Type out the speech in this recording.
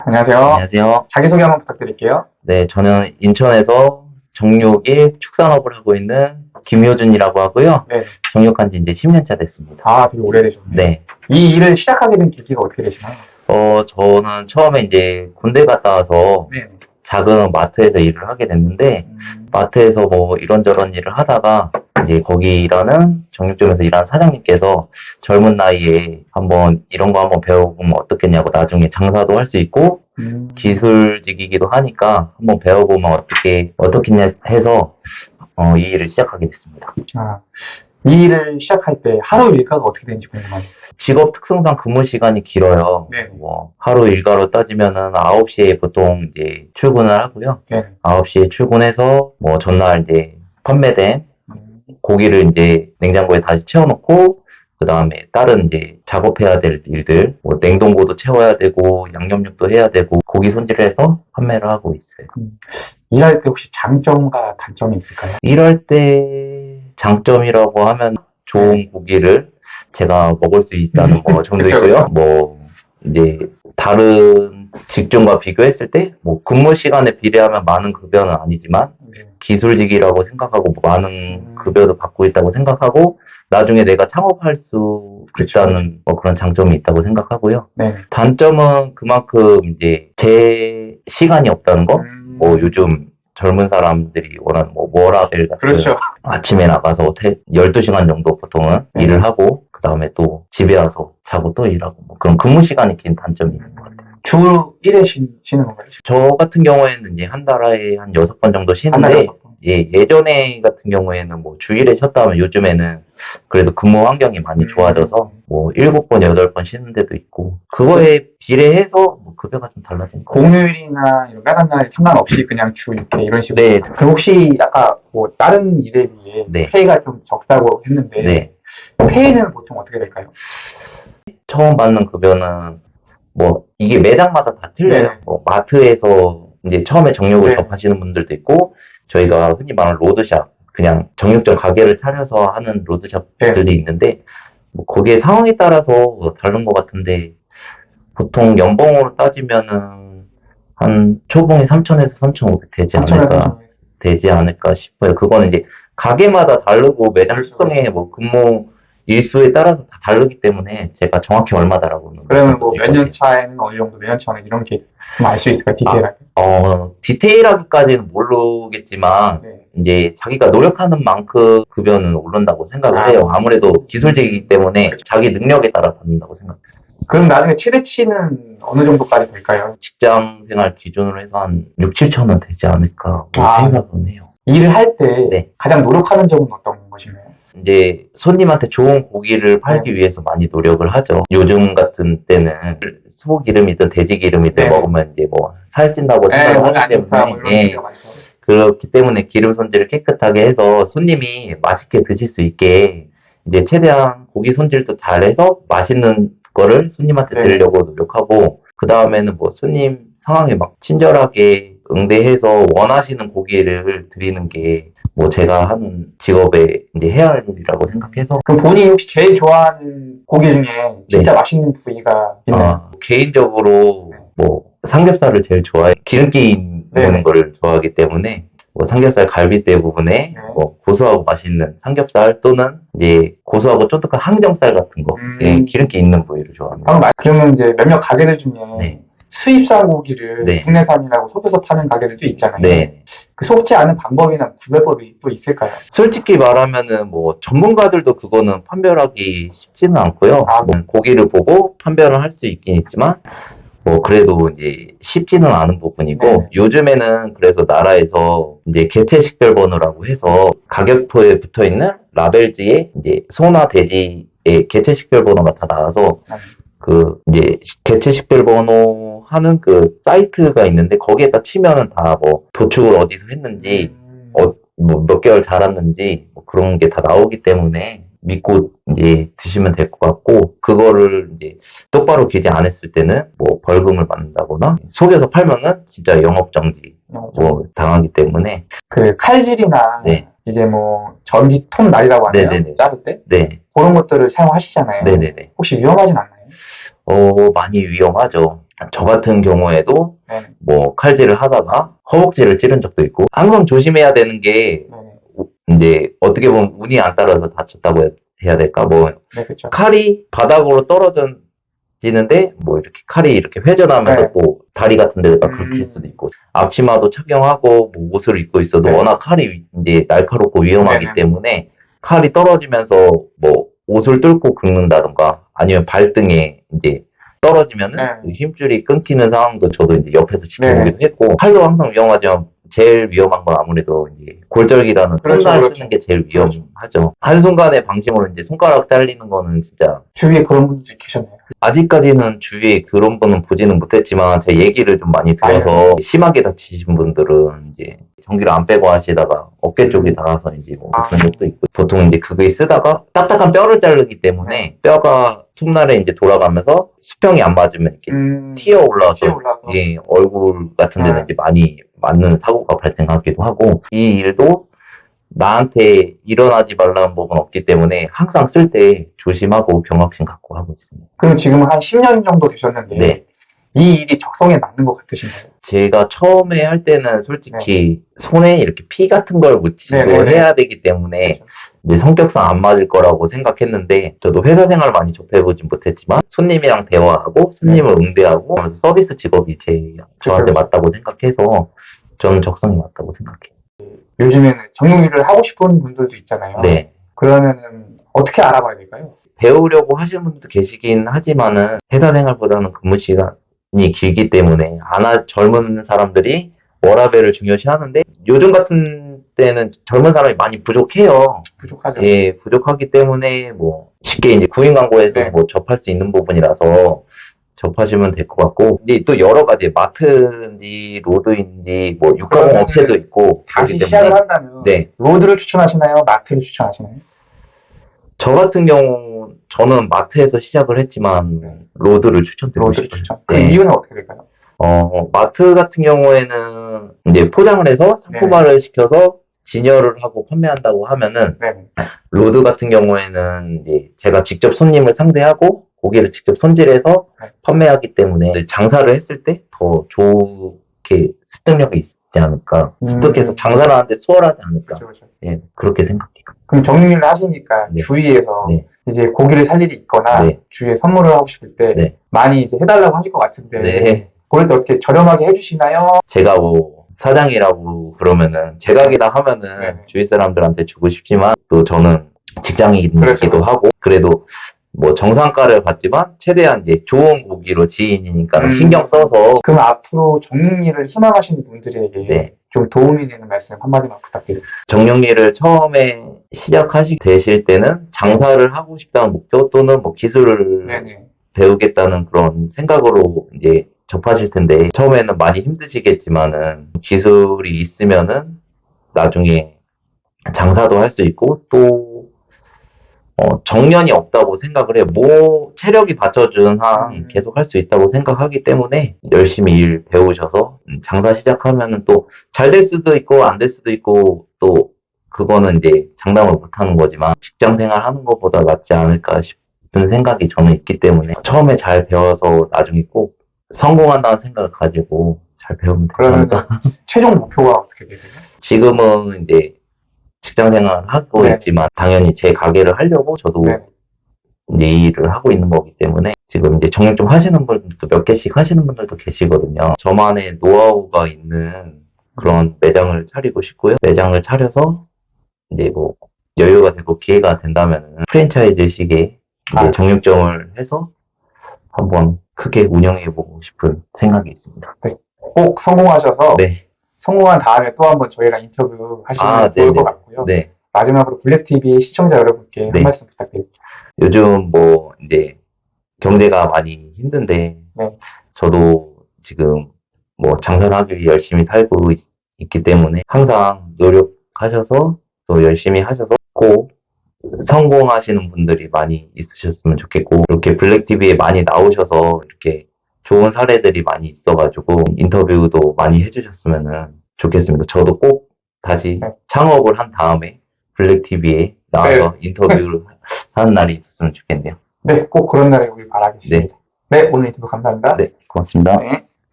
안녕하세요. 안녕하세요. 자기소개 한번 부탁드릴게요. 네, 저는 인천에서 정육일 축산업을 하고 있는 김효준이라고 하고요. 네. 정육한 지 이제 10년 차 됐습니다. 아, 되게 오래되셨네요. 네. 이 일을 시작하게 된 계기가 어떻게 되시나요? 저는 처음에 이제 군대 갔다 와서 네. 작은 마트에서 일을 하게 됐는데, 마트에서 뭐 이런저런 일을 하다가 이제 거기 일하는 정육점에서 일하는 사장님께서 젊은 나이에 한번 이런 거 한번 배워보면 어떻겠냐고, 나중에 장사도 할 수 있고 기술직이기도 하니까 한번 배워보면 어떻겠냐 해서 이 일을 시작하게 됐습니다. 아, 이 일을 시작할 때 하루 일과가 어떻게 되는지 궁금하네요. 직업 특성상 근무 시간이 길어요. 네. 뭐 하루 일과로 따지면은 9시에 보통 이제 출근을 하고요. 네. 9시에 출근해서 뭐 전날 이제 판매된 고기를 이제 냉장고에 다시 채워놓고, 그 다음에 다른 이제 작업해야 될 일들, 뭐 냉동고도 채워야 되고 양념육도 해야 되고 고기 손질해서 판매를 하고 있어요. 일할 때 혹시 장점과 단점이 있을까요? 일할 때 장점이라고 하면 좋은 고기를 제가 먹을 수 있다는 뭐 점도 그쵸, 있고요. 뭐 이제 다른 직종과 비교했을 때 뭐 근무 시간에 비례하면 많은 급여는 아니지만 네. 기술직이라고 생각하고 뭐 많은 급여도 받고 있다고 생각하고 나중에 내가 창업할 수 그쵸. 있다는 뭐 그런 장점이 있다고 생각하고요. 네. 단점은 그만큼 이제 제 시간이 없다는 거. 뭐 요즘 젊은 사람들이 원하는 뭐 워라밸 같은 그렇죠. 아침에 나가서 12시간 정도 보통은 네. 일을 하고 그 다음에 또 집에 와서 자고 또 일하고 뭐 그런 근무 시간이 긴 단점이 있는 것 같아요. 주 1회 쉬는 건가요? 저 같은 경우에는 이제 한 달에 한 6번 정도 한 달에 쉬는데 6번. 예전에 같은 경우에는 뭐 주일에 쉬었다 하면 요즘에는 그래도 근무 환경이 많이 좋아져서 뭐 7번, 8번 쉬는 데도 있고 그거에 비례해서 뭐 급여가 좀 달라진 거. 공휴일이나 이런 빨간 날 상관없이 그냥 주 이렇게 이런 식으로. 네. 그럼 혹시 아까 뭐 다른 일에 비해 네. 페이가 좀 적다고 했는데 네. 페이는 보통 어떻게 될까요? 처음 받는 급여는 뭐 이게 매장마다 다 틀려요. 네. 뭐 마트에서 이제 처음에 정육을 네. 접하시는 분들도 있고 저희가 흔히 말하는 로드샵, 그냥 정육점 가게를 차려서 하는 로드샵들이 네. 있는데 뭐 거기에 상황에 따라서 다른 것 같은데 보통 연봉으로 따지면은 한 초봉이 3,000에서 3,500 되지 않을까 싶어요. 그거는 이제 가게마다 다르고 매장 그렇죠. 특성에 뭐 근무 일수에 따라서 다 다르기 때문에 제가 정확히 얼마다라고는 그러면 뭐 몇 년 차에는 어느 정도, 몇 년 차는 이런 게 좀 알 수 있을까요? 디테일하게. 디테일하기까지는 모르겠지만 네. 이제 자기가 노력하는 만큼 급여는 오른다고 생각을 해요. 아무래도 기술직이기 때문에 그쵸. 자기 능력에 따라 받는다고 생각해요. 그럼 나중에 최대치는 어느 정도까지 될까요? 직장 생활 기준으로 해서 한 6, 7천 원 되지 않을까 생각은 해요. 일을 할 때 네. 가장 노력하는 점은 어떤 것인가요? 이제 손님한테 좋은 고기를 팔기 위해서 많이 노력을 하죠. 요즘 같은 때는 소 기름이든 돼지 기름이든 네. 먹으면 이제 뭐 살찐다고 생각을 하기 때문에 그렇기 때문에 기름 손질을 깨끗하게 해서 손님이 맛있게 드실 수 있게 이제 최대한 고기 손질도 잘해서 맛있는 거를 손님한테 네. 드리려고 노력하고 그 다음에는 뭐 손님 상황에 막 친절하게 응대해서 원하시는 고기를 드리는 게 뭐 제가 하는 직업에 이제 해야 할 일이라고 생각해서. 그럼 본인이 혹시 제일 좋아하는 고기 중에 진짜 맛있는 부위가 있나요? 개인적으로 뭐 삼겹살을 제일 좋아해. 기름기 있는 거를 좋아하기 때문에 뭐 삼겹살 갈비뼈 부분에 뭐 고소하고 맛있는 삼겹살 또는 이제 고소하고 쫀득한 항정살 같은 거, 기름기 있는 부위를 좋아합니다. 그러면 이제 몇몇 가게들 중에 네. 수입산 고기를 네. 국내산이라고 속여서 파는 가게들도 있잖아요. 네. 그 속지 않은 방법이나 구별법이 또 있을까요? 솔직히 말하면은 뭐 전문가들도 그거는 판별하기 쉽지는 않고요. 뭐 고기를 보고 판별을 할 수 있긴 있지만 뭐 그래도 이제 쉽지는 않은 부분이고 네. 요즘에는 그래서 나라에서 이제 개체 식별 번호라고 해서 가격표에 붙어 있는 라벨지에 이제 소나 돼지의 개체 식별 번호가 다 나와서 그 이제 개체 식별 번호 하는 그 사이트가 있는데 거기에다 치면은 다 뭐 도축을 어디서 했는지 뭐 몇 개월 자랐는지 뭐 그런 게 다 나오기 때문에 믿고 이제 드시면 될 것 같고 그거를 이제 똑바로 기재 안 했을 때는 뭐 벌금을 받는다거나 속여서 팔면은 진짜 영업정지 뭐 당하기 때문에 그 칼질이나 네. 이제 뭐 전기 톱 날이라고 하나요? 네네네. 자를 때? 네. 그런 것들을 사용하시잖아요. 네네네. 혹시 위험하진 않나요? 많이 위험하죠. 저 같은 경우에도 네네. 뭐 칼질을 하다가 허벅지를 찌른 적도 있고 항상 조심해야 되는 게 네네. 이제 어떻게 보면 운이 안 따라서 다쳤다고 해야 될까? 뭐 네, 그렇죠. 칼이 바닥으로 떨어지는데 뭐 이렇게 칼이 이렇게 회전하면서 네. 뭐 다리 같은 데가 긁힐 수도 있고 앞치마도 착용하고 뭐 옷을 입고 있어도 네. 워낙 칼이 이제 날카롭고 위험하기 네네. 때문에 칼이 떨어지면서 뭐 옷을 뚫고 긁는다던가 아니면 발등에 이제 떨어지면은 네. 그 힘줄이 끊기는 상황도 저도 이제 옆에서 지켜보기도 네. 했고 칼도 항상 위험하지만 제일 위험한 건 아무래도 이제 골절기라는 그렇죠, 손날 그렇죠. 쓰는 게 제일 그렇죠. 위험하죠. 한순간의 방심으로 이제 손가락 잘리는 거는 진짜 주위에 그런 분들이 계셨나요? 아직까지는 주위에 그런 분은 보지는 못했지만 제 얘기를 좀 많이 들어서 심하게 다치신 분들은 이제 전기를 안 빼고 하시다가 어깨 쪽이 닿아서 이제 뭐 그런 적도 있고 보통 이제 그게 쓰다가 딱딱한 뼈를 자르기 때문에 뼈가 톱날에 이제 돌아가면서 수평이 안 맞으면 이렇게 튀어 올라와서 예, 얼굴 같은 데는 이제 많이 맞는 사고가 발생하기도 하고 이 일도 나한테 일어나지 말라는 법은 없기 때문에 항상 쓸 때 조심하고 경각심 갖고 하고 있습니다. 그럼 지금 한 10년 정도 되셨는데 네. 이 일이 적성에 맞는 것 같으신가요? 제가 처음에 할 때는 솔직히 손에 이렇게 피 같은 걸 묻히고 네네네. 해야 되기 때문에 그렇죠. 이제 성격상 안 맞을 거라고 생각했는데 저도 회사 생활 많이 접해보진 못했지만 손님이랑 대화하고 손님을 응대하고 하면서 서비스 직업이 저한테 그렇죠. 맞다고 생각해서 저는 적성이 맞다고 생각해요. 요즘에는 정육일을 하고 싶은 분들도 있잖아요. 네. 그러면은 어떻게 알아봐야 될까요? 배우려고 하시는 분도 계시긴 하지만은 회사 생활보다는 근무 시간이 길기 때문에 젊은 사람들이 워라밸을 중요시 하는데 요즘 같은 때는 젊은 사람이 많이 부족해요. 부족하죠. 예, 부족하기 때문에 뭐 쉽게 이제 구인 광고에서 네. 뭐 접할 수 있는 부분이라서 접하시면 될 것 같고 이제 또 여러 가지 마트인지 로드인지 뭐 6가공 그러면은 업체도 있고 다시 그렇기 시작을 때문에 한다면 네. 로드를 추천하시나요? 마트를 추천하시나요? 저 같은 경우 저는 마트에서 시작을 했지만 로드를 추천드리고 로드를 싶어요. 추천. 그 네. 이유는 어떻게 될까요? 마트 같은 경우에는 이제 포장을 해서 상품화를 시켜서 진열을 하고 판매한다고 하면은 네. 로드 같은 경우에는 이제 제가 직접 손님을 상대하고 고기를 직접 손질해서 판매하기 때문에 장사를 했을 때 더 좋게 습득력이 있지 않을까. 습득해서 장사를 하는데 수월하지 않을까. 그렇죠. 예, 그렇게 생각해요. 그럼 정육일을 하시니까 네. 주위에서 네. 이제 고기를 살 일이 있거나 네. 주위에 선물을 하고 싶을 때 네. 많이 이제 해달라고 하실 것 같은데 네. 그럴 때 어떻게 저렴하게 해주시나요? 제가 뭐 사장이라고 그러면은 제 가게다 하면은 네. 주위 사람들한테 주고 싶지만 또 저는 직장인이기도 그렇죠. 하고 그래도 뭐 정상가를 받지만 최대한 이제 좋은 고기로 지인이니까 신경 써서 그럼 앞으로 정육일을 희망하시는 분들에게 네. 좀 도움이 되는 말씀 한마디만 부탁드립니다. 정육일을 처음에 되실 때는 장사를 하고 싶다는 목표 또는 뭐 기술을 네네. 배우겠다는 그런 생각으로 이제 접하실 텐데 처음에는 많이 힘드시겠지만은 기술이 있으면은 나중에 장사도 할 수 있고 또 정년이 없다고 생각을 해요. 뭐 체력이 받쳐준 한 계속 할 수 있다고 생각하기 때문에 열심히 일 배우셔서 장사 시작하면은 또 잘 될 수도 있고 안 될 수도 있고 또 그거는 이제 장담을 못하는 거지만 직장 생활 하는 것보다 낫지 않을까 싶은 생각이 저는 있기 때문에 처음에 잘 배워서 나중에 꼭 성공한다는 생각을 가지고 잘 배우면 되지 그러면 않을까. 최종 목표가 어떻게 되세요? 지금은 이제 직장 생활을 하고 네. 있지만 당연히 제 가게를 하려고 저도 네. 이제 이 일을 하고 있는 거기 때문에 지금 이제 정육 좀 하시는 분들도 몇 개씩 하시는 분들도 계시거든요. 저만의 노하우가 있는 그런 매장을 차리고 싶고요. 매장을 차려서 이제 뭐 여유가 되고 기회가 된다면 프랜차이즈식의 이제 정육점을 해서 한번 크게 운영해보고 싶은 생각이 있습니다. 꼭 성공하셔서 네. 성공한 다음에 또 한번 저희랑 인터뷰 하시면 좋을 것 같고요. 네. 마지막으로 블랙TV 시청자 여러분께 한 말씀 부탁드립니다. 요즘 뭐 이제 경제가 많이 힘든데 저도 지금 뭐 장사를 하기 위해 열심히 살고 있기 때문에 항상 노력하셔서 또 열심히 하셔서 꼭 성공하시는 분들이 많이 있으셨으면 좋겠고 이렇게 블랙TV에 많이 나오셔서 이렇게 좋은 사례들이 많이 있어가지고 인터뷰도 많이 해주셨으면 좋겠습니다. 저도 꼭 다시 창업을 한 다음에 블랙TV에 나와서 인터뷰를 하는 날이 있었으면 좋겠네요. 네, 꼭 그런 날이 오길 바라겠습니다. 네, 오늘 인터뷰 감사합니다. 네, 고맙습니다. 네.